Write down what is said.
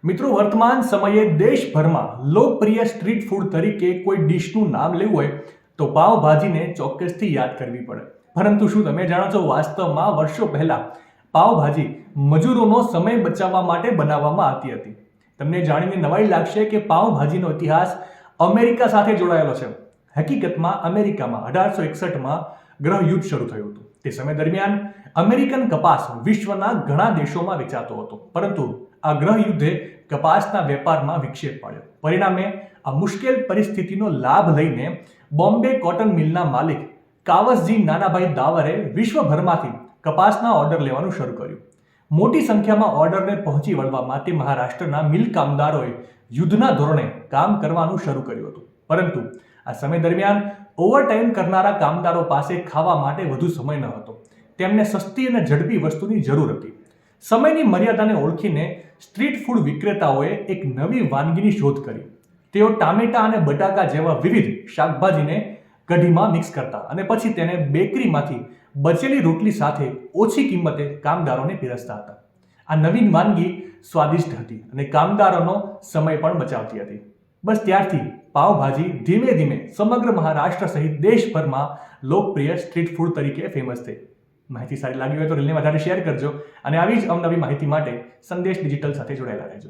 મિત્રો, વર્તમાન સમયે દેશભરમાં લોકપ્રિય સ્ટ્રીટ ફૂડ તરીકે કોઈ ડીશનું નામ લેવું હોય તો પાવભાજીને ચોક્કસથી યાદ કરવી પડે. પરંતુ શું તમે જાણો છો, વાસ્તવમાં વર્ષો પહેલા પાવભાજી મજૂરોનો સમય બચાવવા માટે બનાવવામાં આવતી હતી. તમને જાણીને નવાઈ લાગશે કે પાવભાજીનો ઇતિહાસ અમેરિકા સાથે જોડાયેલો છે. હકીકતમાં અમેરિકામાં 1861માં ગૃહયુદ્ધ શરૂ થયું હતું. તે સમય દરમિયાન અમેરિકન કપાસ વિશ્વના ઘણા દેશોમાં વેચાતો હતો, પરંતુ આ ગૃહયુદ્ધે કપાસના વેપારમાં વિક્ષેપ પાડ્યો. પરિણામે આ મુશ્કેલ પરિસ્થિતિનો લાભ લઈને બોમ્બે કોટન મિલના માલિક કાવસજી નાનાભાઈ દાવરે વિશ્વભરમાંથી કપાસના ઓર્ડર લેવાનું શરૂ કર્યું. મોટી સંખ્યામાં ઓર્ડરને પહોંચી વળવા માટે મહારાષ્ટ્રના મિલ કામદારોએ યુદ્ધના ધોરણે કામ કરવાનું શરૂ કર્યું હતું. પરંતુ આ સમય દરમિયાન ઓવરટાઈમ કરનારા કામદારો પાસે ખાવા માટે વધુ સમય ન હતો. તેમને સસ્તી અને ઝડપી વસ્તુની જરૂર હતી. સમયની મર્યાદાને ઓળખીને સ્ટ્રીટ ફૂડ વિક્રેતાઓએ એક નવી વાનગીની શોધ કરી. તેઓ ટામેટા અને બટાકા જેવા વિવિધ શાકભાજીને કઢીમાં મિક્સ કરતા અને પછી તેને બેકરીમાંથી બચેલી રોટલી સાથે ઓછી કિંમતે કામદારોને પીરસતા હતા. આ નવીન વાનગી સ્વાદિષ્ટ હતી અને કામદારોનો સમય પણ બચાવતી હતી. બસ ત્યારથી પાવભાજી ધીમે ધીમે સમગ્ર મહારાષ્ટ્ર સહિત દેશભરમાં લોકપ્રિય સ્ટ્રીટ ફૂડ તરીકે ફેમસ થઈ. માહિતી સારી લાગી હોય તો રીલને વધારે શેર કરજો અને આવી જ અવનવી માહિતી માટે સંદેશ ડિજિટલ સાથે જોડાયેલા રહેજો.